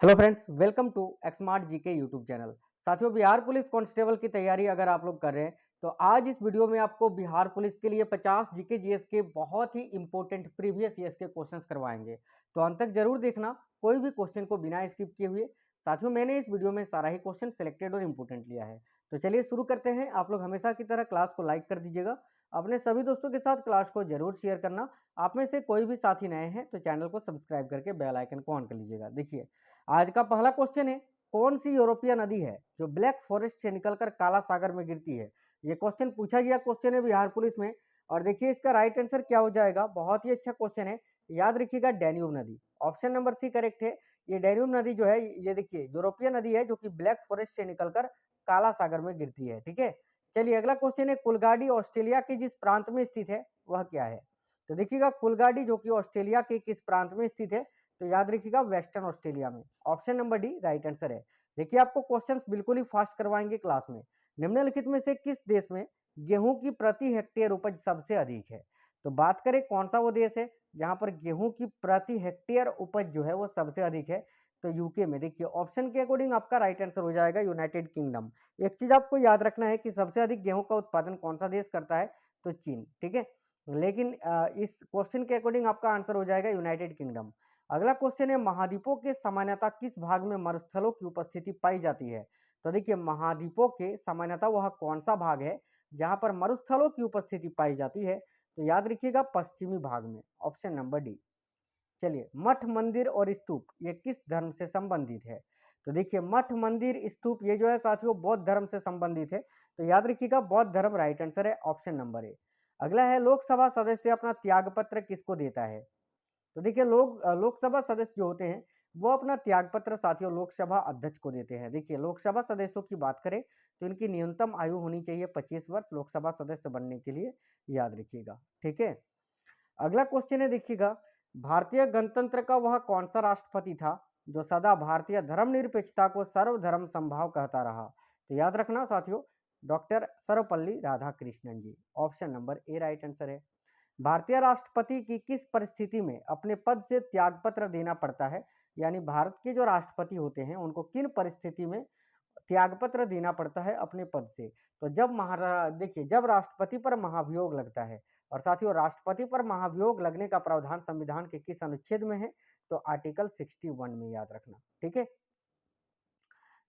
Hello friends, welcome to Xmart GK YouTube channel. साथियों, Bihar police constable की तैयारी अगर आप लोग कर रहे हैं तो आज इस वीडियो में आपको बिहार पुलिस के लिए 50 जीके जीएस के बहुत ही इंपॉर्टेंट प्रीवियस ईयर्स के क्वेश्चंस करवाएंगे। तो अंत तक जरूर देखना, कोई भी क्वेश्चन को बिना स्किप किए हुए। साथियों, मैंने इस वीडियो में सारा ही क्वेश्चन सिलेक्टेड और इम्पोर्टेंट लिया है। तो चलिए शुरू करते हैं। आप लोग हमेशा की तरह क्लास को लाइक कर दीजिएगा, अपने सभी दोस्तों के साथ क्लास को जरूर शेयर करना। आप में से कोई भी साथी नए हैं तो चैनल को सब्सक्राइब करके बेल आइकन को ऑन कर लीजिएगा। देखिए, आज का पहला क्वेश्चन है, कौन सी यूरोपीय नदी है जो ब्लैक फॉरेस्ट से निकलकर काला सागर में गिरती है। ये क्वेश्चन पूछा गया क्वेश्चन है बिहार पुलिस में। और देखिए इसका राइट आंसर क्या हो जाएगा। बहुत ही अच्छा क्वेश्चन है, याद रखिएगा डैन्यूब नदी। ऑप्शन नंबर सी करेक्ट है। ये डैन्यूब नदी जो है, ये देखिए यूरोपीय नदी है जो कि ब्लैक फॉरेस्ट से निकलकर काला सागर में गिरती है। ठीक है, चलिए अगला क्वेश्चन है, कुलगाड़ी ऑस्ट्रेलिया के जिस प्रांत में स्थित है वह क्या है। तो देखिएगा कुलगाड़ी जो कि ऑस्ट्रेलिया के किस प्रांत में स्थित है, तो याद रखिएगा वेस्टर्न ऑस्ट्रेलिया में। Option number D right answer है। देखिए आपको क्वेश्चंस बिल्कुल ही फास्ट करवाएंगे क्लास में। निम्नलिखित में से किस देश में गेहूं की प्रति हेक्टेयर उपज सबसे अधिक है। तो बात करें कौन सा वो देश है जहां पर गेहूं की प्रति हेक्टेयर उपज जो है वो सबसे अधिक है, तो यूके में। देखिए ऑप्शन के अकॉर्डिंग आपका राइट आंसर हो जाएगा यूनाइटेड किंगडम। एक चीज आपको याद रखना है कि सबसे अधिक गेहूं का उत्पादन कौन सा देश करता है, तो चीन। ठीक है, लेकिन इस क्वेश्चन के अकॉर्डिंग आपका आंसर हो जाएगा यूनाइटेड किंगडम। अगला क्वेश्चन है, महाद्वीपों के सामान्यतः किस भाग में मरुस्थलों की उपस्थिति पाई जाती है। तो देखिए महाद्वीपों के सामान्यतः वह कौन सा भाग है जहां पर मरुस्थलों की उपस्थिति पाई जाती है, तो याद रखिएगा पश्चिमी भाग में। Option number D. चलिए, मठ मंदिर और स्तूप ये किस धर्म से संबंधित है। तो देखिए मठ मंदिर स्तूप ये जो है साथियों बौद्ध धर्म से संबंधित है। तो याद रखिएगा बौद्ध धर्म राइट आंसर है, ऑप्शन नंबर ए। अगला है, लोकसभा सदस्य अपना त्यागपत्र किसको देता है। तो देखिए लोकसभा सदस्य जो होते हैं वो अपना त्यागपत्र साथियों लोकसभा अध्यक्ष को देते हैं। देखिए लोकसभा सदस्यों की बात करें तो इनकी न्यूनतम आयु होनी चाहिए 25 वर्ष लोकसभा सदस्य बनने के लिए, याद रखिएगा। ठीक है, अगला क्वेश्चन है, देखिएगा भारतीय गणतंत्र का वह कौन सा राष्ट्रपति था जो सदा भारतीय धर्मनिरपेक्षता को सर्वधर्म संभाव कहता रहा। तो याद रखना साथियों, doctor Sarvepalli Radhakrishnan ji. Option number A right answer है। भारतीय राष्ट्रपति की किस परिस्थिति में अपने पद से त्यागपत्र देना पड़ता है, यानी भारत के जो राष्ट्रपति होते हैं उनको किन परिस्थिति में त्यागपत्र देना पड़ता है अपने पद से। तो जब देखिए जब राष्ट्रपति पर महाभियोग लगता है। और साथियों राष्ट्रपति पर महाभियोग लगने का प्रावधान संविधान के किस अनुच्छेद में है, तो आर्टिकल 61 में, याद रखना। ठीक है,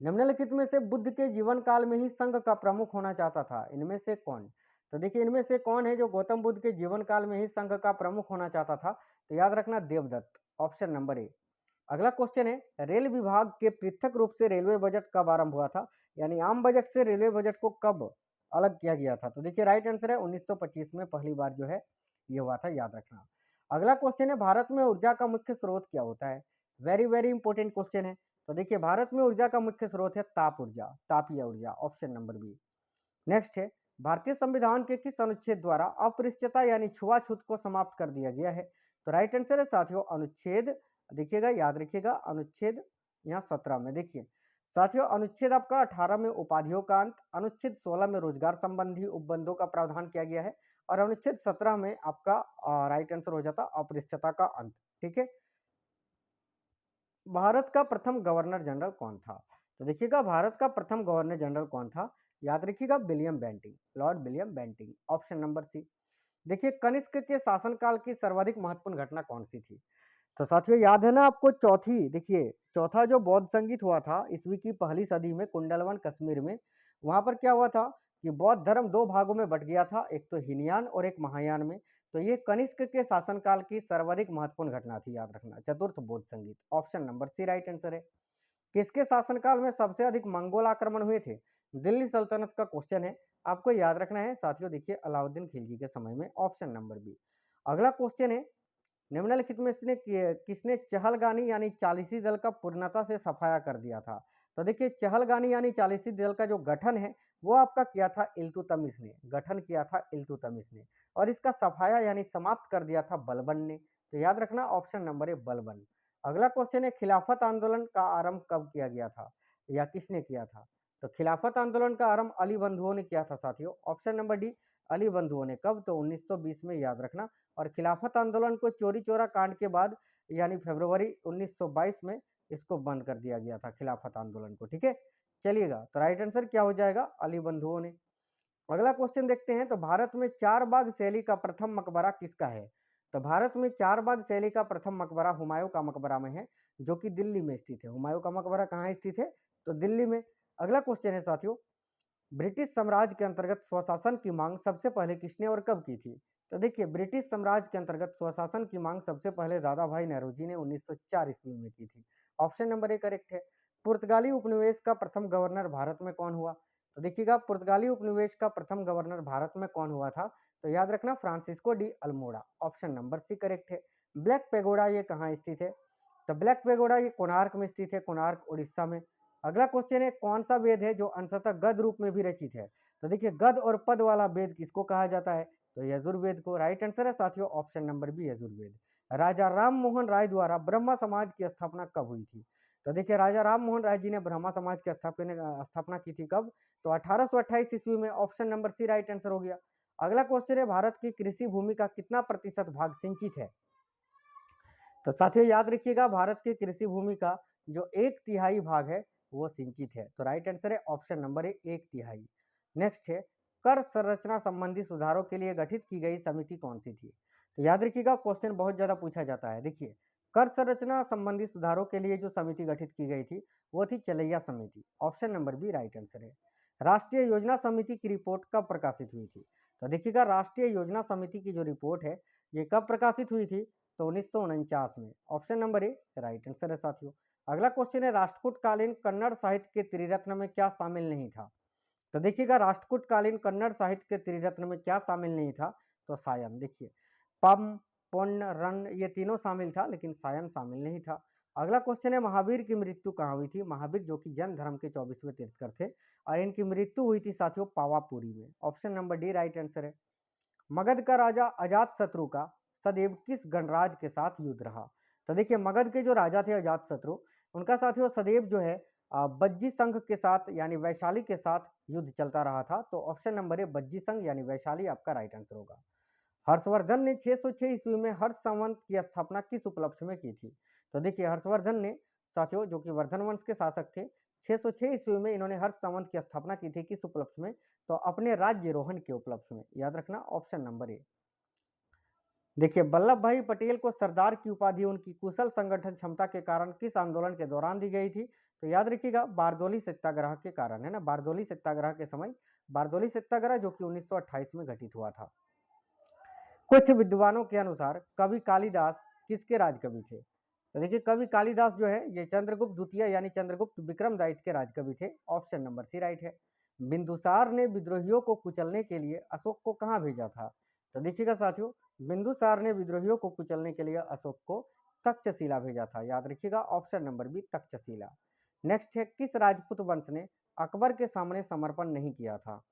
निम्नलिखित में से बुद्ध के जीवन काल में ही संघ का प्रमुख होना चाहता था, इनमें से कौन। तो देखिए इनमें से कौन है जो गौतम बुद्ध के जीवन काल में ही संघ का प्रमुख होना चाहता था, तो याद रखना देवदत्त। ऑप्शन नंबर ए। अगला क्वेश्चन है, रेल विभाग के पृथक रूप से रेलवे बजट कब आरंभ हुआ था, यानी आम बजट से रेलवे बजट को कब अलग किया गया था। तो देखिए राइट आंसर है 1925 में पहली बार जो है ये हुआ था, याद रखना। अगला क्वेश्चन है, भारत में ऊर्जा का मुख्य स्रोत क्या होता है। वेरी वेरी इंपॉर्टेंट क्वेश्चन है। तो देखिए भारत में ऊर्जा का मुख्य स्रोत है ताप ऊर्जा, तापीय ऊर्जा। Option number B. नेक्स्ट है, भारतीय संविधान के किस अनुच्छेद द्वारा अपृष्ठता यानी छुआछूत को समाप्त कर दिया गया है। तो राइट आंसर है साथियों अनुच्छेद, देखिएगा याद रखिएगा अनुच्छेद यहाँ 17 में। देखिए साथियों अनुच्छेद आपका 18 में उपाधियों का अंत, अनुच्छेद 16 में रोजगार संबंधी उपबंधों का प्रावधान किया गया है, और अनुच्छेद 17 में आपका राइट आंसर हो जाता अपृष्ठता का अंत। ठीक है, भारत का प्रथम गवर्नर जनरल कौन था। तो देखिएगा भारत का प्रथम गवर्नर जनरल कौन था, याद रखिएगा William Bentinck, Lord William Bentinck. Option number C. देखिए कनिष्क के शासनकाल की सर्वाधिक महत्वपूर्ण घटना कौन सी थी। तो साथियों याद है ना आपको चौथी, देखिए चौथा जो बौद्ध संगीत हुआ था ईस्वी की पहली सदी में कुंडलवन कश्मीर में। वहां पर क्या हुआ था कि बौद्ध धर्म दो भागों में बट गया था, एक तो हीनयान और एक महायान में। तो ये कनिष्क के शासनकाल की सर्वाधिक महत्वपूर्ण घटना थी, याद रखना, चतुर्थ बौद्ध संगीत। Option number C right answer है। किसके शासनकाल में सबसे अधिक मंगोल आक्रमण हुए थे, दिल्ली सल्तनत का क्वेश्चन है, आपको याद रखना है साथियों। देखिए अलाउद्दीन खिलजी के समय में। Option number B. अगला क्वेश्चन है, निम्नलिखित में से किसने चहलगानी यानी चालीसी दल का पूर्णता से सफाया कर दिया था। तो देखिए चहलगानी यानी चालीसी दल का जो गठन है वो आपका किया था इल्तुतमिश ने, गठन किया था इल्तुतमिश ने, और इसका सफाया यानी समाप्त कर दिया था बलबन ने। तो याद रखना ऑप्शन नंबर ए बलबन। अगला क्वेश्चन है, खिलाफत आंदोलन का आरंभ कब किया गया था या किसने किया था। तो खिलाफत आंदोलन का आरंभ अली बंधुओं ने किया था साथियों। ऑप्शन नंबर डी अली बंधुओं ने। कब, तो 1920 में, याद रखना। और खिलाफत आंदोलन को चोरी चोरा कांड के बाद यानी फरवरी 1922 में इसको बंद कर दिया गया था, खिलाफत आंदोलन को। ठीक है, चलिएगा, तो राइट आंसर क्या हो जाएगा, अली बंधुओं ने। अगला क्वेश्चन देखते हैं, तो भारत में चार बाग शैली का प्रथम मकबरा किसका है? तो भारत में चार बाग शैली का प्रथम मकबरा हुमायूं का मकबरा में है, जो कि दिल्ली में स्थित है। हुमायूं का मकबरा कहाँ स्थित है? तो दिल्ली में। अगला क्वेश्चन है साथियों, ब्रिटिश साम्राज्य के अंतर्गत स्वशासन की मांग सबसे पहले किसने और कब की थी? तो देखिए, ब्रिटिश साम्राज्य के अंतर्गत स्वशासन की मांग सबसे पहले दादा भाई नेहरू ने 1904 ईस्वी में की थी। ऑप्शन नंबर ए करेक्ट है। पुर्तगाली उपनिवेश का प्रथम गवर्नर भारत में कौन हुआ? तो देखिएगा, पुर्तगाली उपनिवेश का प्रथम गवर्नर भारत में कौन हुआ था? तो याद रखना, Francisco de Almeida. Option number C correct है। ब्लैक पेगोडा ये कहाँ स्थित है? तो ब्लैक पेगोडा ये कोणार्क में स्थित है, कोणार्क उड़ीसा में। अगला क्वेश्चन है, कौन सा वेद है जो अंशतः गद्य रूप में भी रचित है? तो देखिए, गद्य और पद वाला वेद किसको कहा जाता है? तो यजुर्वेद को। राइट आंसर है साथियों ऑप्शन नंबर बी, यजुर्वेद। राजा राम मोहन राय द्वारा ब्रह्मा समाज की स्थापना कब हुई थी? तो देखिए, राजा राम मोहन राय जी ने ब्रह्मा समाज की स्थापना की थी कब? तो 1828 ईस्वी में। Option number C right answer हो गया। अगला क्वेश्चन है, भारत की कृषि भूमि का कितना प्रतिशत भाग सिंचित है? तो साथियों याद रखिएगा, भारत की कृषि भूमि का जो 1/3 भाग है वो सिंचित है। तो राइट आंसर है ऑप्शन नंबर ए, 1/3। नेक्स्ट है, कर संरचना संबंधी सुधारों के लिए गठित की गई समिति कौन सी थी? तो याद रखिएगा, क्वेश्चन बहुत ज्यादा पूछा जाता है। देखिए, कर संरचना संबंधी सुधारों के लिए जो समिति गठित की गई थी वो थी चलैया समिति। Option number B right answer है। राष्ट्रीय योजना समिति की रिपोर्ट कब प्रकाशित हुई थी? तो देखिएगा, राष्ट्रीय योजना समिति की जो रिपोर्ट है ये कब प्रकाशित हुई थी? तो 1949 में। Option number A right answer है साथियों। अगला क्वेश्चन है, राष्ट्रकूट कालीन कन्नड़ साहित्य के त्रिरत्न में क्या शामिल नहीं था? तो देखिएगा, राष्ट्रकूट कालीन कन्नड़ साहित्य के त्रिरत्न में क्या शामिल नहीं था? तो सायन। देखिए, पम, पुण्य, रण ये तीनों शामिल था, लेकिन सायन शामिल नहीं था। अगला क्वेश्चन है, महावीर की मृत्यु कहाँ हुई थी? महावीर जो कि जैन धर्म के 24वें तीर्थकर थे, और इनकी मृत्यु हुई थी साथियों पावापुरी में। Option number D right answer है। मगध का राजा अजातशत्रु का सदैव किस गणराज के साथ युद्ध रहा? तो देखिए, मगध के जो राजा थे अजातशत्रु, उनका साथियों सदैव जो है बज्जी संघ के साथ यानी वैशाली के साथ युद्ध चलता रहा था। तो ऑप्शन नंबर ए बज्जी संघ यानी वैशाली आपका राइट आंसर होगा। हर्षवर्धन ने 606 ईस्वी में हर्ष संवत की स्थापना किस उपलक्ष्य में की थी? तो देखिए, हर्षवर्धन ने साथियों जो कि वर्धन वंश के शासक थे, 606 ईस्वी में इन्होंने हर्ष संवत की स्थापना की थी। किस उपलक्ष्य में? तो अपने राज्यरोहण के उपलक्ष्य में। याद रखना ऑप्शन नंबर ए। देखिए, वल्लभ भाई पटेल को सरदार की उपाधि उनकी कुशल संगठन क्षमता के कारण किस आंदोलन के दौरान दी गई थी? तो याद रखिएगा, बारदोली सत्याग्रह के कारण, है ना, बारदोली सत्याग्रह के समय। बारदोली सत्याग्रह जो कि 1928 में घटित हुआ था। कुछ विद्वानों के अनुसार कवि कालिदास किसके राजकवि थे? तो देखिए, कवि कालिदास जो है ये चंद्रगुप्त द्वितीय यानी चंद्रगुप्त विक्रमदायित्य के राजकवि थे। ऑप्शन नंबर सी राइट है। बिंदुसार ने विद्रोहियों को कुचलने के लिए अशोक को कहाँ भेजा था? तो देखिएगा साथियों, बिंदुसार ने विद्रोहियों को कुचलने के लिए अशोक को तक्षशिला भेजा था। याद रखिएगा option number B Takshashila. Next है, किस राजपूत वंश ने अकबर के सामने समर्पण नहीं किया था?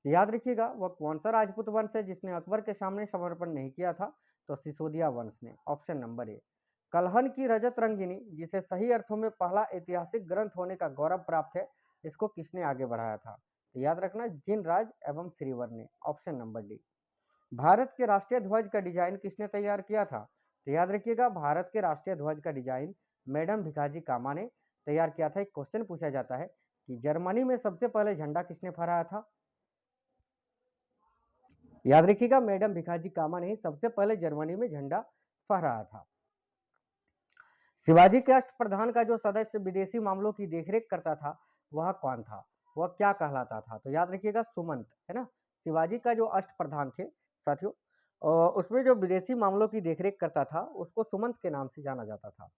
याद रखिएगा, वह कौन सा राजपूत वंश है जिसने अकबर के सामने समर्पण नहीं किया था? तो सिसोदिया वंश ने। ऑप्शन नंबर ए। कलहन की रजत रंगिनी, जिसे सही अर्थों में पहला ऐतिहासिक ग्रंथ होने का गौरव प्राप्त है, इसको किसने आगे बढ़ाया था? तो याद रखना, जिनराज एवं श्रीवर ने। Option number D. भारत के राष्ट्रीय ध्वज का डिजाइन किसने तैयार किया था? तो याद रखिएगा, भारत के राष्ट्रीय ध्वज का डिजाइन मैडम भिखाजी कामा ने तैयार किया था। एक क्वेश्चन पूछा जाता है कि जर्मनी में सबसे पहले झंडा किसने फहराया था? याद रखिएगा, मैडम भिखाजी कामा ने ही सबसे पहले जर्मनी में झंडा फहराया था। शिवाजी के अष्ट प्रधान का जो सदस्य विदेशी मामलों की देखरेख करता था वह कौन था? वह क्या कहलाता था? तो याद रखिएगा, सुमंत, है ना। शिवाजी का जो अष्ट प्रधान थे साथियों, उसमें जो विदेशी मामलों की देखरेख करता था उसको सुमंत के नाम से जाना जाता था।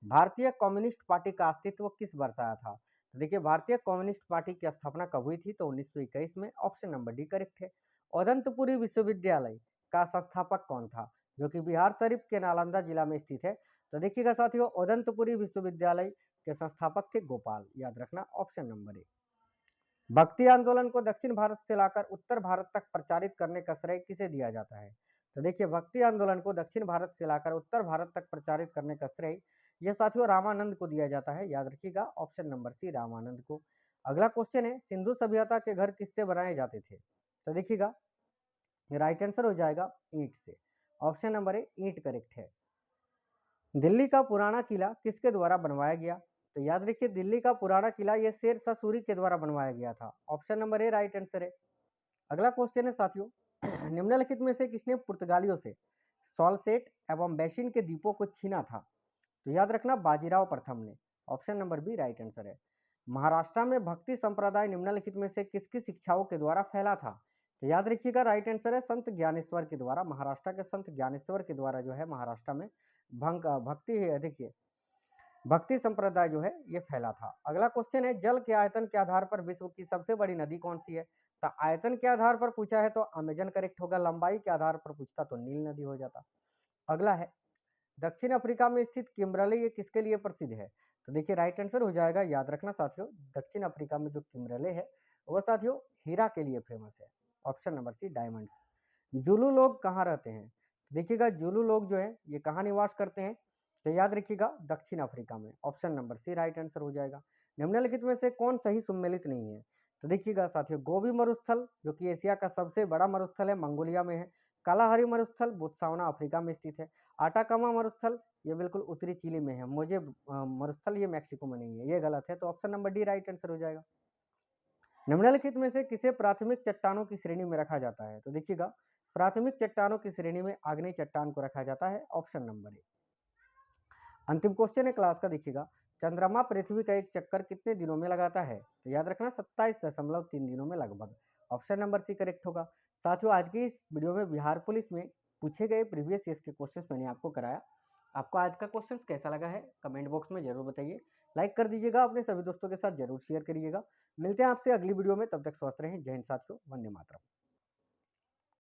भारतीय कम्युनिस्ट पार्टी का अस्तित्व किस वर्ष आया था? तो देखिए, भारतीय कम्युनिस्ट पार्टी की स्थापना कब हुई थी? तो 1921 में। ऑप्शन नंबर डी करेक्ट है। औदंतपुरी विश्वविद्यालय का संस्थापक कौन था? जो कि बिहार शरीफ के नालंदा जिला में स्थित है। तो देखिएगा साथियों, औदंतपुरी विश्वविद्यालय के संस्थापक थे गोपाल। याद रखना ऑप्शन नंबर ए। भक्ति आंदोलन को दक्षिण भारत से लाकर उत्तर भारत तक प्रचारित करने का श्रेय किसे दिया जाता है? तो देखिए, भक्ति आंदोलन को दक्षिण भारत से लाकर उत्तर भारत तक प्रचारित करने का श्रेय यह साथियों रामानंद को दिया जाता है। याद रखिएगा ऑप्शन नंबर सी, रामानंद को। अगला क्वेश्चन है, सिंधु सभ्यता के घर किससे बनाए जाते थे? तो देखिएगा, राइट आंसर हो जाएगा ईंट से। ऑप्शन नंबर ए ईंट करेक्ट है। दिल्ली का पुराना किला किसके द्वारा बनवाया गया? तो याद रखिए दिल्ली का पुराना किला ये शेर शाह सूरी के द्वारा बनवाया गया था। Option number A right answer है। अगला क्वेश्चन है साथियों, निम्नलिखित में से किसने पुर्तगालियों से सॉल्सेट एवं बैशिन के द्वीपों को छीना था? तो याद रखना बाजीराव प्रथम ने। Option number B right answer है। महाराष्ट्र में भक्ति संप्रदाय निम्नलिखित में से किसकी शिक्षाओं के द्वारा फैला था? तो याद रखिएगा राइट आंसर है संत ज्ञानेश्वर के द्वारा। महाराष्ट्र के संत ज्ञानेश्वर के द्वारा जो है महाराष्ट्र में भक्ति है, देखिए भक्ति संप्रदाय जो है ये फैला था। अगला क्वेश्चन है, जल के आयतन के आधार पर विश्व की सबसे बड़ी नदी कौन सी है? तो आयतन के आधार पर पूछा है तो अमेजन करेक्ट होगा, लंबाई के आधार पर पूछता तो नील नदी हो जाता। अगला है, दक्षिण अफ्रीका में स्थित किम्बरले ये किसके लिए प्रसिद्ध है? तो देखिए राइट आंसर हो जाएगा, याद रखना साथियों, दक्षिण अफ्रीका में जो किम्बरले है वो साथियों हीरा के लिए फेमस है। Option number C diamonds. Zulu लोग कहाँ रहते हैं? तो देखिएगा जुलू लोग जो है ये कहाँ निवास करते हैं? तो याद रखिएगा दक्षिण अफ्रीका में। Option number C right answer हो जाएगा। निम्नलिखित में से कौन सही सुमेलित नहीं है? तो देखिएगा साथियों, गोबी मरुस्थल जो कि एशिया का सबसे बड़ा मरुस्थल है मंगोलिया में है। कालाहारी मरुस्थल बोत्सवाना अफ्रीका में स्थित है। आटाकामा मरुस्थल ये बिल्कुल उत्तरी चिली में है। मुझे मरुस्थल ये मैक्सिको में नहीं है, ये गलत है। तो option number D right answer हो जाएगा। निम्नलिखित में से किसे प्राथमिक चट्टानों की श्रेणी में रखा जाता है? तो देखिएगा प्राथमिक चट्टानों की श्रेणी में आग्नेय चट्टान को रखा जाता है। ऑप्शन नंबर ए। अंतिम क्वेश्चन है क्लास का, देखिएगा चंद्रमा पृथ्वी का एक चक्कर कितने दिनों में लगाता है? तो याद रखना 27.3 दिनों में लगभग। ऑप्शन नंबर सी करेक्ट होगा। साथियों आज की इस वीडियो में बिहार पुलिस में पूछे गए प्रीवियस ईयर्स के क्वेश्चंस मैंने आपको कराया। आपको आज का क्वेश्चंस कैसा लगा है कमेंट बॉक्स में जरूर बताइए। लाइक कर दीजिएगा, अपने सभी दोस्तों के साथ जरूर शेयर करिएगा। मिलते हैं आपसे अगली वीडियो में, तब तक स्वस्थ रहें। जय हिंद साथियों, वंदे मातरम।